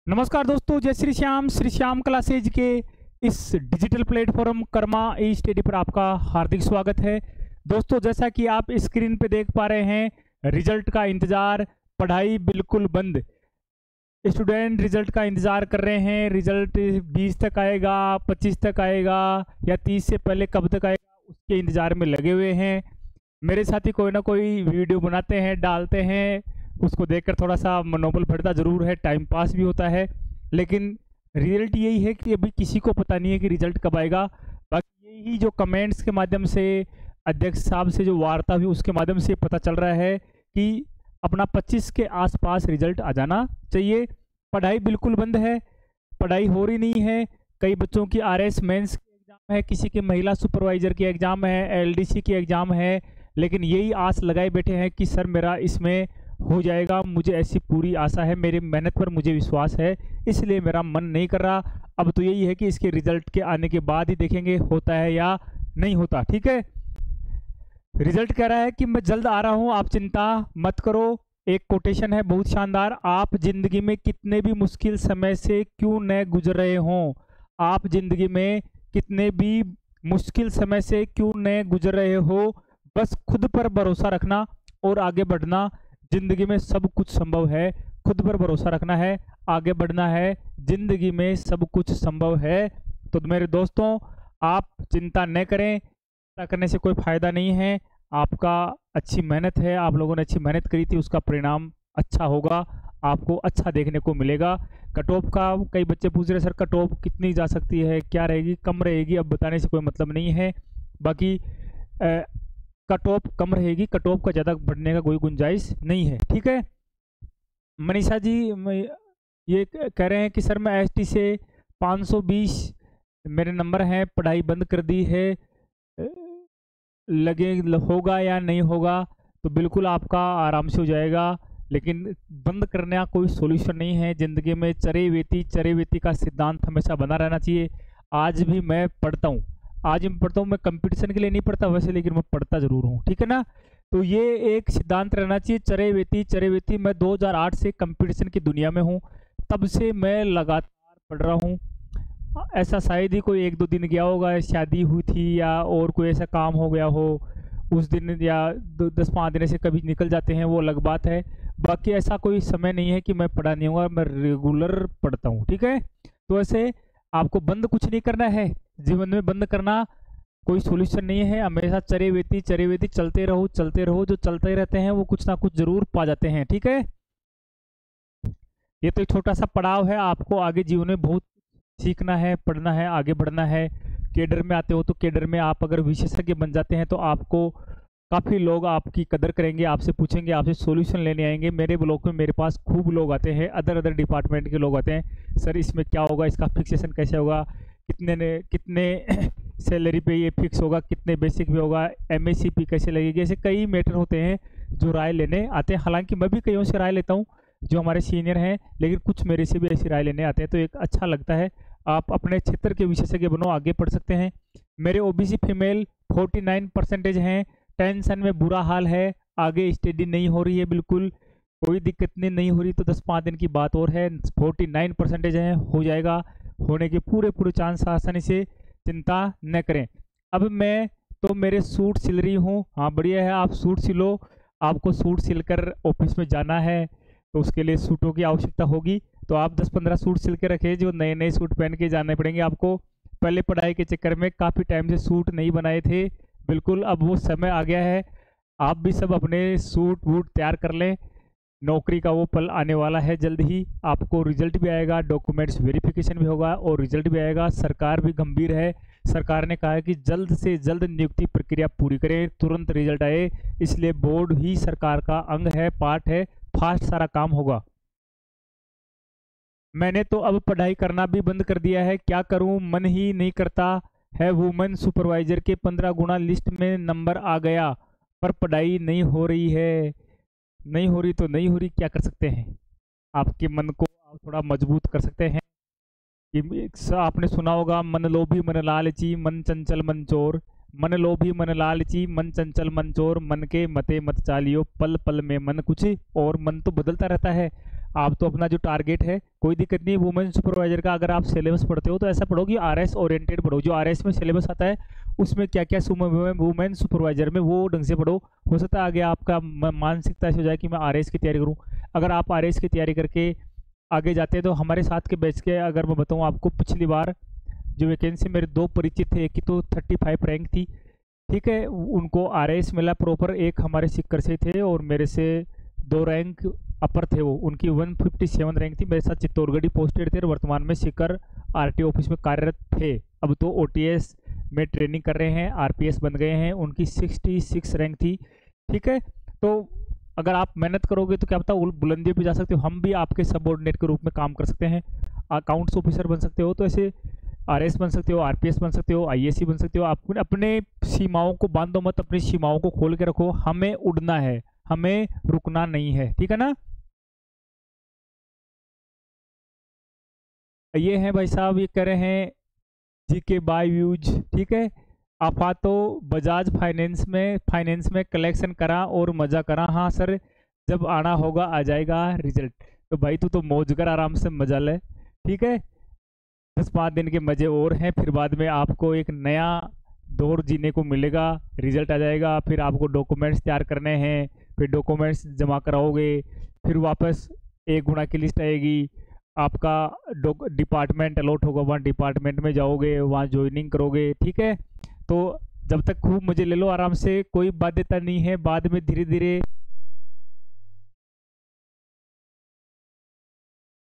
नमस्कार दोस्तों, जय श्री श्याम क्लासेज के इस डिजिटल प्लेटफॉर्म कर्मा ई स्टडी पर आपका हार्दिक स्वागत है। दोस्तों, जैसा कि आप स्क्रीन पे देख पा रहे हैं, रिजल्ट का इंतज़ार, पढ़ाई बिल्कुल बंद। स्टूडेंट रिजल्ट का इंतज़ार कर रहे हैं। रिजल्ट 20 तक आएगा, 25 तक आएगा या 30 से पहले कब तक आएगा, उसके इंतज़ार में लगे हुए हैं। मेरे साथी कोई ना कोई वीडियो बनाते हैं, डालते हैं, उसको देखकर थोड़ा सा मनोबल बढ़ता ज़रूर है, टाइम पास भी होता है, लेकिन रियलिटी यही है कि अभी किसी को पता नहीं है कि रिज़ल्ट कब आएगा। बाकी यही जो कमेंट्स के माध्यम से अध्यक्ष साहब से जो वार्ता हुई उसके माध्यम से पता चल रहा है कि अपना 25 के आसपास रिज़ल्ट आ जाना चाहिए। पढ़ाई बिल्कुल बंद है, पढ़ाई हो रही नहीं है। कई बच्चों की आरएस मेंस की एग्ज़ाम है, किसी की महिला सुपरवाइज़र की एग्ज़ाम है, एलडीसी की एग्ज़ाम है, लेकिन यही आस लगाए बैठे हैं कि सर मेरा इसमें हो जाएगा। मुझे ऐसी पूरी आशा है, मेरी मेहनत पर मुझे विश्वास है, इसलिए मेरा मन नहीं कर रहा। अब तो यही है कि इसके रिज़ल्ट के आने के बाद ही देखेंगे होता है या नहीं होता। ठीक है, रिज़ल्ट कह रहा है कि मैं जल्द आ रहा हूँ, आप चिंता मत करो। एक कोटेशन है बहुत शानदार, आप जिंदगी में कितने भी मुश्किल समय से क्यों न गुजर रहे हों, आप जिंदगी में कितने भी मुश्किल समय से क्यों न गुजर रहे हो, बस खुद पर भरोसा रखना और आगे बढ़ना। जिंदगी में सब कुछ संभव है, खुद पर भरोसा रखना है, आगे बढ़ना है, जिंदगी में सब कुछ संभव है। तो मेरे दोस्तों, आप चिंता न करें, चिंता करने से कोई फ़ायदा नहीं है। आपका अच्छी मेहनत है, आप लोगों ने अच्छी मेहनत करी थी, उसका परिणाम अच्छा होगा, आपको अच्छा देखने को मिलेगा। कट ऑफ का कई बच्चे पूछ रहे, सर कट ऑफ कितनी जा सकती है, क्या रहेगी, कम रहेगी, अब बताने से कोई मतलब नहीं है। बाकी कट ऑफ कम रहेगी, कट ऑफ का ज़्यादा बढ़ने का कोई गुंजाइश नहीं है। ठीक है, मनीषा जी ये कह रहे हैं कि सर मैं एसटी से 520 मेरे नंबर हैं, पढ़ाई बंद कर दी है, लगे होगा या नहीं होगा। तो बिल्कुल आपका आराम से हो जाएगा, लेकिन बंद करने का कोई सोल्यूशन नहीं है। ज़िंदगी में चरे वेती का सिद्धांत हमेशा बना रहना चाहिए। आज भी मैं पढ़ता हूँ, आज मैं पढ़ता हूँ, मैं कंपटीशन के लिए नहीं पढ़ता वैसे, लेकिन मैं पढ़ता ज़रूर हूँ। ठीक है ना, तो ये एक सिद्धांत रहना चाहिए, चरे वेती। मैं 2008 से कंपटीशन की दुनिया में हूँ, तब से मैं लगातार पढ़ रहा हूँ। ऐसा शायद ही कोई 1-2 दिन गया होगा, शादी हुई थी या और कोई ऐसा काम हो गया हो उस दिन, या 10-5 दिन से कभी निकल जाते हैं, वो अलग बात है। बाकी ऐसा कोई समय नहीं है कि मैं पढ़ा नहीं होगा, मैं रेगुलर पढ़ता हूँ। ठीक है, तो ऐसे आपको बंद कुछ नहीं करना है, जीवन में बंद करना कोई सोल्यूशन नहीं है। हमेशा चरे वेती चलते रहो, जो चलते रहते हैं वो कुछ ना कुछ जरूर पा जाते हैं। ठीक है, ये तो एक छोटा सा पड़ाव है, आपको आगे जीवन में बहुत सीखना है, पढ़ना है, आगे बढ़ना है। केडर में आते हो तो केडर में आप अगर विशेषज्ञ बन जाते हैं तो आपको काफ़ी लोग आपकी कदर करेंगे, आपसे पूछेंगे, आपसे सॉल्यूशन लेने आएंगे। मेरे ब्लॉक में मेरे पास खूब लोग आते हैं, अदर डिपार्टमेंट के लोग आते हैं, सर इसमें क्या होगा, इसका फिक्सेशन कैसे होगा, कितने सैलरी पे ये फिक्स होगा, कितने बेसिक में होगा, एमएससीपी कैसे लगेगी, ऐसे कई मैटर होते हैं जो राय लेने आते हैं। हालांकि मैं भी कईयों से राय लेता हूँ जो हमारे सीनियर हैं, लेकिन कुछ मेरे से भी ऐसी राय लेने आते हैं, तो एक अच्छा लगता है। आप अपने क्षेत्र के विशेषज्ञ बनो, आगे पढ़ सकते हैं। मेरे ओबीसी फीमेल 49% हैं, टेंशन में बुरा हाल है, आगे स्टडी नहीं हो रही है, बिल्कुल कोई दिक्कत नहीं हो रही, तो 10-5 दिन की बात और है। 49% हैं, हो जाएगा, होने के पूरे चांस आसानी से, चिंता न करें। अब मैं तो मेरे सूट सिल रही हूँ, हाँ बढ़िया है, आप सूट सिलो, आपको सूट सिलकर ऑफिस में जाना है तो उसके लिए सूटों की आवश्यकता होगी, तो आप 10-15 सूट सिल के रखें, जो नए सूट पहन के जाने पड़ेंगे आपको। पहले पढ़ाई के चक्कर में काफ़ी टाइम से सूट नहीं बनाए थे, बिल्कुल अब वो समय आ गया है, आप भी सब अपने सूट वूट तैयार कर लें। नौकरी का वो पल आने वाला है जल्द ही, आपको रिजल्ट भी आएगा, डॉक्यूमेंट्स वेरिफिकेशन भी होगा और रिजल्ट भी आएगा। सरकार भी गंभीर है, सरकार ने कहा है कि जल्द से जल्द नियुक्ति प्रक्रिया पूरी करें, तुरंत रिजल्ट आए, इसलिए बोर्ड ही सरकार का अंग है, पार्ट है, फास्ट सारा काम होगा। मैंने तो अब पढ़ाई करना भी बंद कर दिया है, क्या करूं, मन ही नहीं करता है। वुमेन सुपरवाइजर के 15 गुना लिस्ट में नंबर आ गया, पर पढ़ाई नहीं हो रही है, नहीं हो रही तो नहीं हो रही, क्या कर सकते हैं। आपके मन को आप थोड़ा मजबूत कर सकते हैं कि आपने सुना होगा, मन लोभी मन लालची मन चंचल मन चोर, मन लोभी मन लालची मन चंचल मन चोर, मन के मते मत चालियो, पल पल में मन कुछ और। मन तो बदलता रहता है, आप तो अपना जो टारगेट है, कोई दिक्कत नहीं। वुमेन सुपरवाइजर का अगर आप सिलेबस पढ़ते हो तो ऐसा पढ़ो कि आरएस ओरिएंटेड पढ़ो, जो आरएस में सिलेबस आता है उसमें क्या क्या वुमेन सुपरवाइजर में वो ढंग से पढ़ो। हो सकता है आगे आपका मानसिकता ऐसी हो जाए कि मैं आरएस की तैयारी करूँ। अगर आप आरएस की तैयारी करके आगे जाते हैं तो हमारे साथ के बैच के अगर मैं बताऊँ आपको, पिछली बार जो वैकेंसी मेरे दो परिचित थे, एक की तो 35 रैंक थी, ठीक है, उनको आरएस मिला प्रॉपर, एक हमारे सिक्कर से थे और मेरे से 2 रैंक अपर थे, वो उनकी 157 रैंक थी, मेरे साथ चित्तौड़गढ़ पोस्टेड थे और वर्तमान में सिक्कर आरटीओ ऑफिस में कार्यरत थे। अब तो ओटीएस में ट्रेनिंग कर रहे हैं, आरपीएस बन गए हैं, उनकी 66 रैंक थी, ठीक है। तो अगर आप मेहनत करोगे तो क्या पता बुलंदियों पे जा सकते हो, हम भी आपके सबऑर्डिनेट के रूप में काम कर सकते हैं, अकाउंट्स ऑफिसर बन सकते हो, तो ऐसे आरएस बन सकते हो, आरपीएस बन सकते हो, आईएससी बन सकते हो। आप अपने सीमाओं को बांधो मत, अपनी सीमाओं को खोल के रखो, हमें उड़ना है, हमें रुकना नहीं है, ठीक है ना। ये हैं भाई साहब, ये कह रहे हैं जीके बाय व्यूज, ठीक है। आपा तो बजाज फाइनेंस में कलेक्शन करा और मजा करा, हाँ सर, जब आना होगा आ जाएगा रिजल्ट। तो भाई तू तो मौज कर, आराम से मजा ले, ठीक है। 10-5 दिन के मजे और हैं, फिर बाद में आपको एक नया दौर जीने को मिलेगा, रिजल्ट आ जाएगा, फिर आपको डॉक्यूमेंट्स तैयार करने हैं, फिर डॉक्यूमेंट्स जमा कराओगे, फिर वापस 1 गुना की लिस्ट आएगी, आपका डिपार्टमेंट अलॉट होगा, वहाँ डिपार्टमेंट में जाओगे, वहाँ ज्वाइनिंग करोगे, ठीक है। तो जब तक खूब मजे ले लो, आराम से, कोई बाध्यता नहीं है, बाद में धीरे धीरे